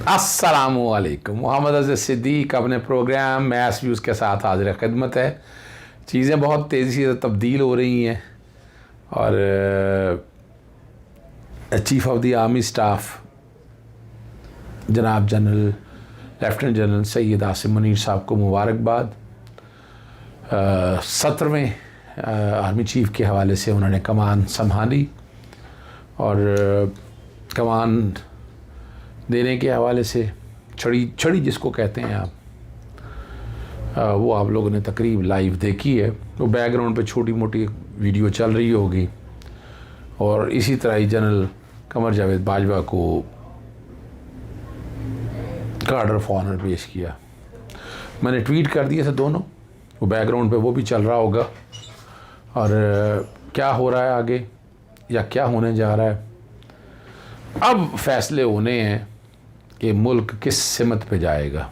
अस्सलामुअलैकुम। मोहम्मद अज़ीज़ सिद्दीक अपने programme maths views के साथ हाजिर खिदमत है। चीज़ें बहुत तेज़ी से तब्दील हो रही हैं और chief of the army staff जनाब general lieutenant general Syed Asim Munir साहब को मुबारकबाद। 17वें आर्मी चीफ़ के हवाले से उन्होंने कमान संभाली और कमान देने के हवाले से छड़ी जिसको कहते हैं आप, वो आप लोगों ने तकरीब लाइव देखी है। वो बैकग्राउंड पे छोटी मोटी वीडियो चल रही होगी और इसी तरह ही जनरल कमर जावेद बाजवा को गार्ड ऑफ ऑनर पेश किया। मैंने ट्वीट कर दिए थे दोनों, वो बैकग्राउंड पे वो भी चल रहा होगा। और क्या हो रहा है आगे या क्या होने जा रहा है, अब फैसले होने हैं कि मुल्क किस सिमत पे जाएगा।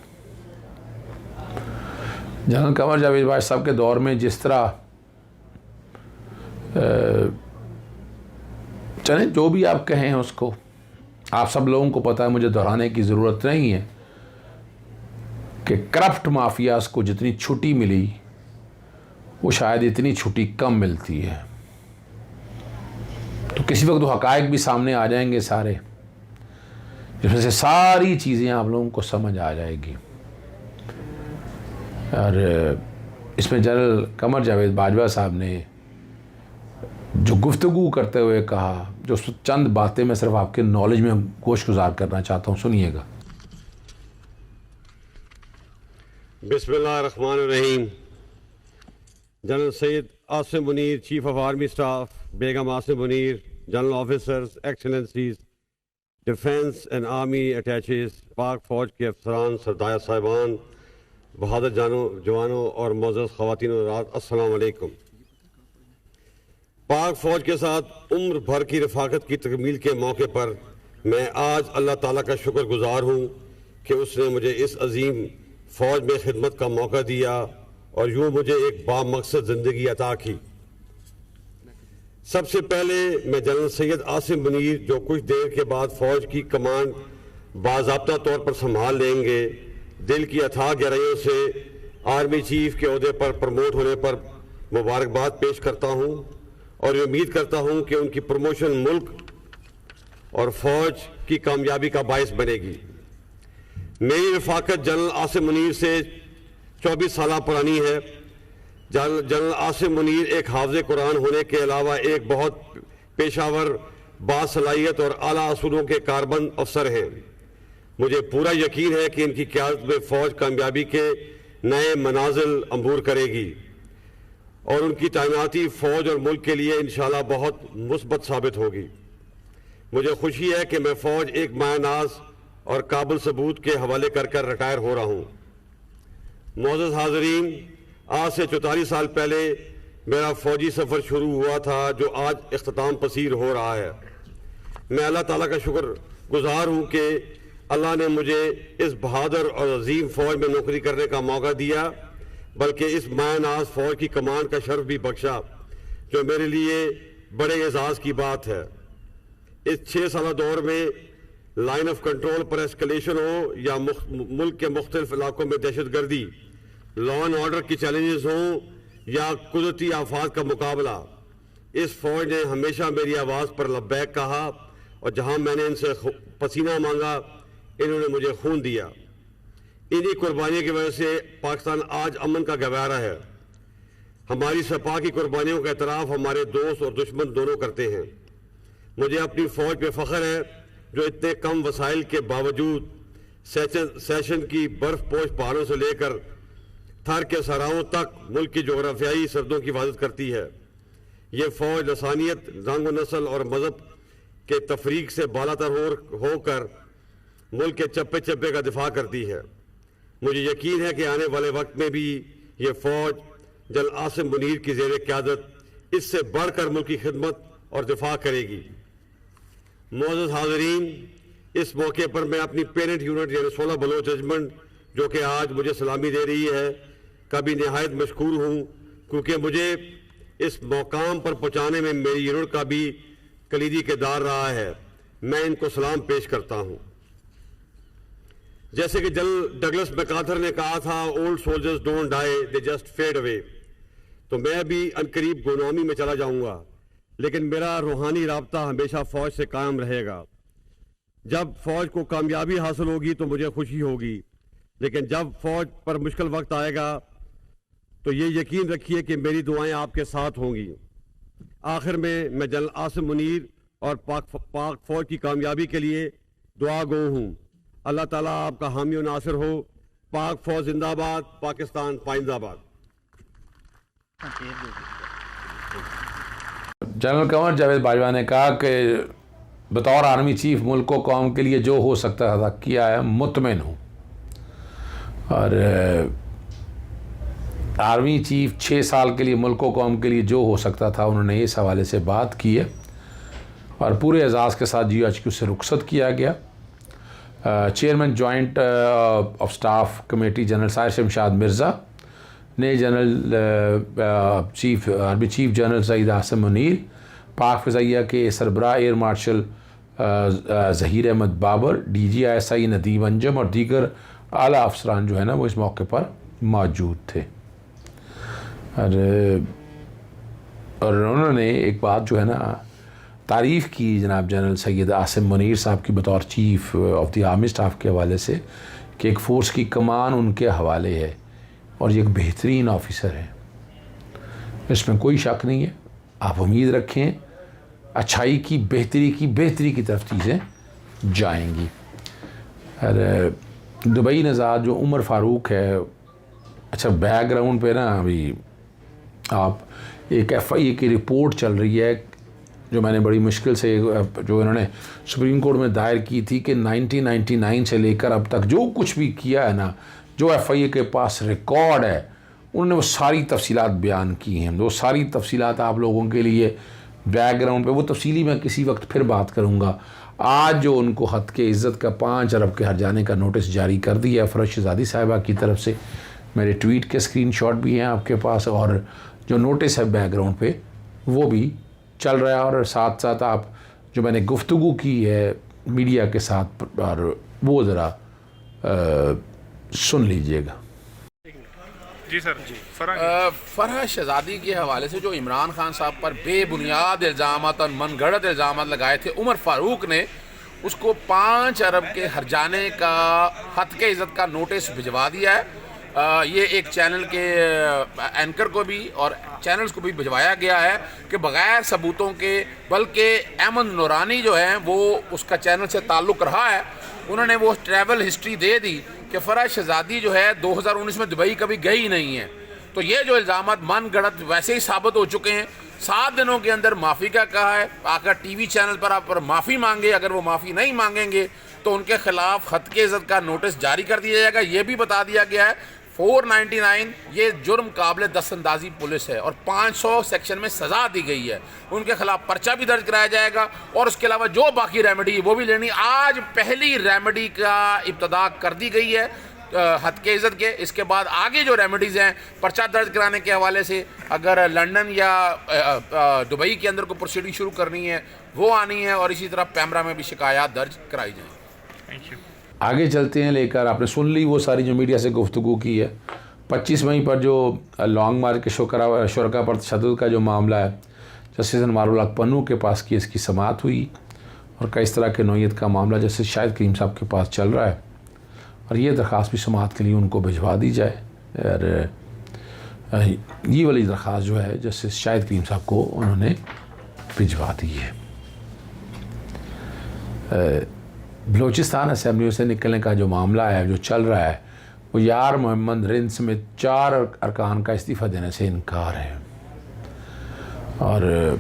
जनरल कमर जावेद बाजवा साहब के दौर में जिस तरह चलें जो भी आप कहें उसको, आप सब लोगों को पता है, मुझे दोहराने की ज़रूरत नहीं है कि करप्ट माफियाज को जितनी छुट्टी मिली वो शायद इतनी छुट्टी कम मिलती है। तो किसी वक्त तो हक़ाइक़ भी सामने आ जाएंगे सारे, जिसमें से सारी चीज़ें आप लोगों को समझ आ जाएगी। और इसमें जनरल कमर जावेद बाजवा साहब ने जो गुफ्तगू करते हुए कहा, जो चंद बातें मैं सिर्फ आपके नॉलेज में गोशगुजार करना चाहता हूँ, सुनिएगा। बिस्मिल्लाहिर्रहमानिर्रहीम। General Syed Asim Munir, chief of army staff, Begum Asim Munir, general officers, excellencies, defence and army attaches, पाक फ़ौज के अफसरान, सरदार साहिबान, बहादुर जवानों और मोअज़्ज़ज़ ख़वातीन और हज़रात, अस्सलाम वालेकुम। पाक फ़ौज के साथ उम्र भर की रफ़ाकत की तकमील के मौके पर मैं आज अल्लाह ताला का शुक्रगुज़ार हूँ कि उसने मुझे इस अजीम फ़ौज में खिदमत का मौका दिया और यूँ मुझे एक बामकसद ज़िंदगी अता की। सबसे पहले मैं जनरल सैयद आसिम मुनीर, जो कुछ देर के बाद फ़ौज की कमान बाज़ाब्ता तौर पर संभाल लेंगे, दिल की अथाह गहराइयों से आर्मी चीफ़ के ओहदे पर प्रमोट होने पर मुबारकबाद पेश करता हूँ और उम्मीद करता हूँ कि उनकी प्रमोशन मुल्क और फ़ौज की कामयाबी का बायस बनेगी। मेरी रफ़ाकत जनरल आसिम मुनीर से 24 साल पुरानी है। जनरल आसिम मुनीर एक हाफ़िज़ कुरान होने के अलावा एक बहुत पेशावर, बासलाहियत और आला असूलों के कारबंद अफसर हैं। मुझे पूरा यकीन है कि इनकी क़यादत में फ़ौज कामयाबी के नए मनाजिल अंबूर करेगी और उनकी तैनाती फ़ौज और मुल्क के लिए इंशाअल्लाह बहुत मुस्बत साबित होगी। मुझे खुशी है कि मैं फ़ौज एक मायनाज और काबिल सबूत के हवाले कर रिटायर हो रहा हूँ। मोअज़्ज़ज़ हाज़रीन, आज से 44 साल पहले मेरा फ़ौजी सफ़र शुरू हुआ था जो आज इख्तिताम पसीर हो रहा है। मैं अल्लाह ताला का शुक्रगुज़ार हूँ कि अल्लाह ने मुझे इस बहादुर और अजीम फ़ौज में नौकरी करने का मौका दिया, बल्कि इस मायनाज फ़ौज की कमान का शर्फ भी बख्शा, जो मेरे लिए बड़े एजाज़ की बात है। इस 6 साल दौर में लाइन ऑफ कंट्रोल पर एस्केलेशन हो या मुल्क के मुख्तलिफ इलाकों में दहशत गर्दी, लॉ एंड ऑर्डर की चैलेंजेस हों या कुदरती आफात का मुकाबला, इस फ़ौज ने हमेशा मेरी आवाज़ पर लब्बैक कहा और जहां मैंने इनसे पसीना मांगा, इन्होंने मुझे खून दिया। इन्हीं कुर्बानियों की वजह से पाकिस्तान आज अमन का गवारा है। हमारी सपा की कुर्बानियों का एतराफ़ हमारे दोस्त और दुश्मन दोनों करते हैं। मुझे अपनी फ़ौज पे फ़ख्र है जो इतने कम वसाइल के बावजूद सेशन की बर्फ पोश पहाड़ों से लेकर थर के सराहों तक मुल्क की जोग्राफियाई सरहदों की हिफाजत करती है। ये फ़ौज लसानियत, रंग नस्ल और मज़हब के तफरीक से बालातर होकर मुल्क के चप्पे चप्पे का दिफा करती है। मुझे यकीन है कि आने वाले वक्त में भी ये फ़ौज जनरल आसिम मुनीर की ज़ेर क़यादत इससे बढ़कर मुल्क की खिदमत और दिफा करेगी। मोअज़्ज़ज़ हाज़रीन, इस मौके पर मैं अपनी पेरेंट यूनिट यानी 16 बलोच रेजिमेंट, जो कि आज मुझे सलामी दे रही है, का भी नहायत मशकूर हूँ, क्योंकि मुझे इस मकाम पर पहुँचाने में मेरी यूनिट का भी कलीदी किरदार रहा है। मैं इनको सलाम पेश करता हूँ। जैसे कि जनरल डगलस मैकार्थर ने कहा था, old soldiers don't die, they just fade away. तो मैं भी अनकरीब गुलामी में चला जाऊंगा, लेकिन मेरा रूहानी राब्ता हमेशा फौज से कायम रहेगा। जब फौज को कामयाबी हासिल होगी तो मुझे खुशी होगी, लेकिन जब फौज पर मुश्किल वक्त आएगा तो ये यकीन रखिए कि मेरी दुआएं आपके साथ होंगी। आखिर में मैं जनरल आसिम मुनीर और पाक फौज की कामयाबी के लिए दुआ गो हूँ। अल्लाह ताला आपका हामी और नासिर हो। पाक फौज जिंदाबाद, पाकिस्तान पाइंदाबाद। जनरल कमर जावेद बाजवा ने कहा कि बतौर आर्मी चीफ मुल्क व कौम के लिए जो हो सकता था किया है, मुतमिन हूँ। और आर्मी चीफ 6 साल के लिए मुल्क व कौम के लिए जो हो सकता था उन्होंने इस हवाले से बात की है और पूरे एजाज़ के साथ GHQ से रुखसत किया गया। Chairman joint of staff committee general Sahir Shamshad Mirza ने general chief army chief general Syed Asim Munir, Pak फ़िज़ाइया के सरबराह air marshal Zaheer Ahmed Babar, DG/ISI Nadeem Anjum और दीगर आला अफसरान जो है ना वो इस मौके पर मौजूद थे। और उन्होंने एक बात जो है ना तारीफ़ की जनाब जनरल सैयद आसिम मुनीर साहब की बतौर chief of the army staff के हवाले से कि एक फ़ोर्स की कमान उनके हवाले है और ये एक बेहतरीन ऑफिसर है, इसमें कोई शक नहीं है। आप उम्मीद रखें अच्छाई की, बेहतरी की तरफ चीज़ें जाएंगी। और दुबई नज़ार जो उमर फ़ारूक है, अच्छा बैकग्राउंड पे ना अभी आप एक FIA की रिपोर्ट चल रही है जो मैंने बड़ी मुश्किल से जो इन्होंने सुप्रीम कोर्ट में दायर की थी कि 1999 से लेकर अब तक जो कुछ भी किया है ना, जो FIA के पास रिकॉर्ड है, उन्होंने वो सारी तफसीलात बयान की हैं। वो सारी तफसीलात आप लोगों के लिए बैकग्राउंड पे वो तफसीली मैं किसी वक्त फिर बात करूँगा। आज जो उनको हद के इज़्ज़त का 5 अरब के हर्जाने का नोटिस जारी कर दिया है फ़रश शहज़ादी साहिबा की तरफ से, मेरे ट्वीट के स्क्रीनशॉट भी हैं आपके पास और जो नोटिस है बैकग्राउंड पे वो भी चल रहा है। और साथ साथ आप जो मैंने गुफ्तगू की है मीडिया के साथ और वो ज़रा सुन लीजिएगा। जी सर। जी फरहत शहज़ादी के हवाले से जो इमरान खान साहब पर बेबुनियाद इल्ज़ामात और मनगढ़ंत इल्ज़ामात लगाए थे, उमर फ़ारूक ने उसको 5 अरब के हर्जाने का हद के इज़्ज़त का नोटिस भिजवा दिया है। ये एक चैनल के एंकर को भी और चैनल्स को भी भिजवाया गया है कि बग़ैर सबूतों के, बल्कि अहमद नूरानी जो है वो उसका चैनल से ताल्लुक़ रहा है, उन्होंने वो ट्रैवल हिस्ट्री दे दी कि फरहत शहज़ादी जो है 2019 में दुबई कभी गई नहीं है। तो ये जो इल्ज़ामात मनगढ़ंत वैसे ही साबित हो चुके हैं। 7 दिनों के अंदर माफ़ी का कहा है, आकर TV चैनल पर आप पर माफ़ी मांगे, अगर वो माफ़ी नहीं मांगेंगे तो उनके खिलाफ हद के इज़्ज़त का नोटिस जारी कर दिया जाएगा। ये भी बता दिया गया है 499 ये जुर्म काबिल दस्तंदाजी पुलिस है और 500 सेक्शन में सज़ा दी गई है। उनके खिलाफ पर्चा भी दर्ज कराया जाएगा और उसके अलावा जो बाकी रेमेडी वो भी लेनी। आज पहली रेमेडी का इब्तदा कर दी गई है हद के इज़्ज़त के। इसके बाद आगे जो रेमेडीज़ हैं पर्चा दर्ज कराने के हवाले से, अगर लंदन या दुबई के अंदर कोई प्रोसीडिंग शुरू करनी है वो आनी है और इसी तरह पैमरा में भी शिकायत दर्ज कराई जाए। Thank you. आगे चलते हैं लेकर, आपने सुन ली वो सारी जो मीडिया से गुफ्तगू की है। 25 मई पर जो लॉन्ग मार्च के शुरका पर तशद्दुद का जो मामला है, जस्टिस अनवारुल हक पन्नू के पास केस की समाअत हुई और कई तरह के नौयत का मामला जस्टिस शाहिद करीम साहब के पास चल रहा है और ये दरख्वास्त भी समाअत के लिए उनको भिजवा दी जाए। और ये वाली दरख्वास्त जो है जस्टिस शाहिद करीम साहब को उन्होंने भिजवा दी है। बलूचिस्तान असम्बली से निकलने का जो मामला है जो चल रहा है वो यार मोहम्मद रिंद समेत 4 अरकान का इस्तीफ़ा देने से इनकार है और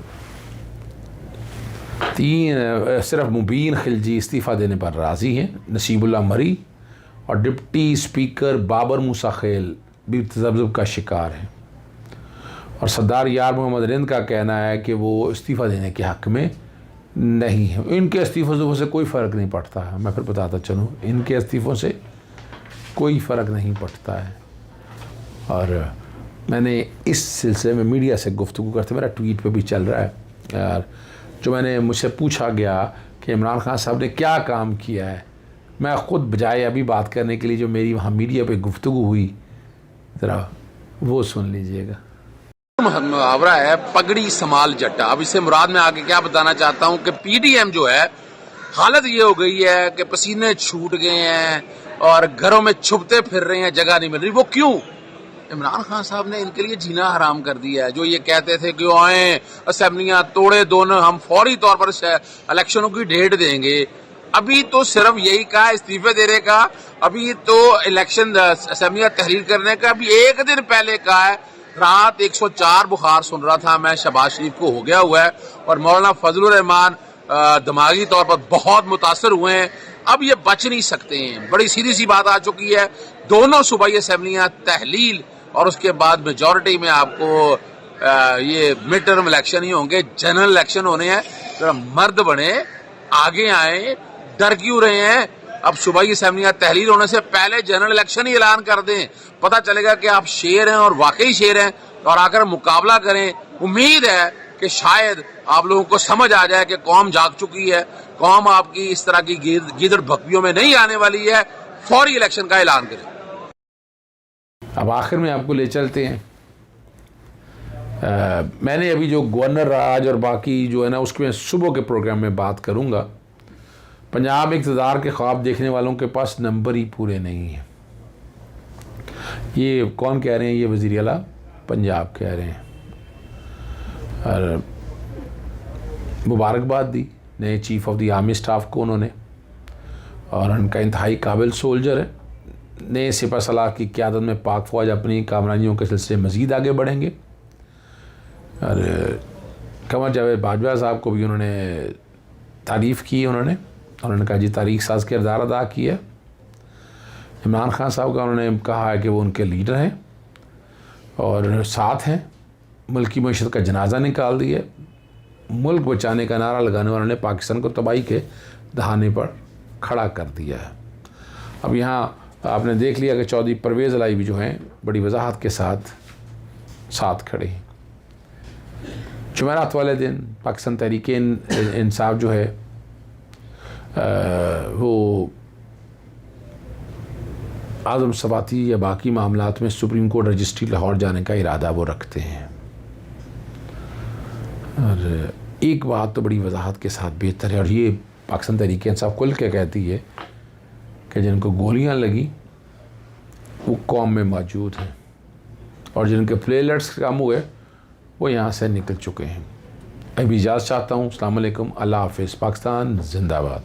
3 सिर्फ मुबीन खिलजी इस्तीफ़ा देने पर राज़ी हैं। नसीबुल्लाह मरी और डिप्टी स्पीकर बाबर मूसा खेल भी तज़ब्ज़ुब का शिकार हैं और सरदार यार मोहम्मद रिंद का कहना है कि वो इस्तीफ़ा देने के हक़ में नहीं है। इनके इस्तीफ़ों से कोई फ़र्क नहीं पड़ता है, मैं फिर बताता चलूँ, इनके इस्तीफ़ों से कोई फ़र्क नहीं पड़ता है। और मैंने इस सिलसिले में मीडिया से गुफ्तगू करते, मेरा ट्वीट पे भी चल रहा है यार, जो मैंने मुझसे पूछा गया कि इमरान खान साहब ने क्या काम किया है मैं ख़ुद बजाय अभी बात करने के लिए जो मेरी वहाँ मीडिया पे गुफ्तगू हुई, ज़रा वो सुन लीजिएगा। मुहावरा है पगड़ी संभाल जट्टा। अब इससे मुराद में आगे क्या बताना चाहता हूं कि पीडीएम जो है, हालत ये हो गई है कि पसीने छूट गए हैं और घरों में छुपते फिर रहे हैं, जगह नहीं मिल रही। वो क्यों? इमरान खान साहब ने इनके लिए जीना हराम कर दिया है। जो ये कहते थे कि आए असेंबलियां तोड़े दोनों, हम फौरी तौर पर इलेक्शनों की डेट देंगे। अभी तो सिर्फ यही कहा इस्तीफे देने का, अभी तो इलेक्शन असेंबलियां तहरीर करने का अभी एक दिन पहले कहा है। रात 104 बुखार सुन रहा था मैं, शहबाज शरीफ को हो गया हुआ है और मौलाना फजलुर रहमान दिमागी तौर पर बहुत मुतासर हुए हैं। अब ये बच नहीं सकते हैं। बड़ी सीधी सी बात आ चुकी है। दोनों सूबाई असेंबलियां तहलील और उसके बाद मेजॉरिटी में आपको ये मिड टर्म इलेक्शन ही होंगे, जनरल इलेक्शन होने हैं। तो मर्द बने, आगे आए, डर क्यों रहे हैं? अब सूबाई असेंबलियां तहलील होने से पहले जनरल इलेक्शन ही ऐलान कर दें, पता चलेगा कि आप शेर हैं और वाकई शेर हैं, और आकर मुकाबला करें। उम्मीद है कि शायद आप लोगों को समझ आ जाए कि कौम जाग चुकी है, कौम आपकी इस तरह की गीदड़ भक्तियों में नहीं आने वाली है। फौरी इलेक्शन का ऐलान करें। अब आखिर में आपको ले चलते हैं। मैंने अभी जो गवर्नर राज और बाकी जो है ना, उसके मैं सुबह के प्रोग्राम में बात करूंगा। पंजाब इक़्तिदार के ख्वाब देखने वालों के पास नंबर ही पूरे नहीं हैं। ये कौन कह रहे हैं? ये वज़ीर आला पंजाब कह रहे हैं। और मुबारकबाद दी नए chief of the army staff को उन्होंने, और उनका इंतहाई काबिल सोल्जर है। नए सिपह सलाह की क़यादत में पाक फ़ौज अपनी कामरानियों के सिलसिले मज़ीद आगे बढ़ेंगे। और कमर जावेद बाजवा साहब को भी उन्होंने तारीफ़ की। उन्होंने कहा जी तारीख साज किरदार अदा किया। इमरान खान साहब का उन्होंने कहा है कि वो उनके लीडर हैं और साथ हैं। मुल्क की मईशत का जनाजा निकाल दिया। मुल्क बचाने का नारा लगाने वालों ने पाकिस्तान को तबाही के दहाने पर खड़ा कर दिया है। अब यहाँ आपने देख लिया कि चौधरी परवेज़ इलाही भी जो हैं बड़ी वजाहत के साथ खड़े हैं। जुमेरात वाले दिन पाकिस्तान तहरीक इंसाफ जो है वो आज़म सवाती या बाकी मामलात में सुप्रीम कोर्ट रजिस्ट्री लाहौर जाने का इरादा वो रखते हैं। और एक बात तो बड़ी वजाहत के साथ बेहतर है, और ये पाकिस्तान तहरीक इंसाफ खुल के कहती है कि जिनको गोलियां लगी वो कौम में मौजूद हैं, और जिनके प्लेलेट्स कम हुए वो यहाँ से निकल चुके हैं। अभी इजाज़त चाहता हूँ। अस्सलाम वालेकुम, अल्लाह हाफ़िज़। पाकिस्तान जिंदाबाद।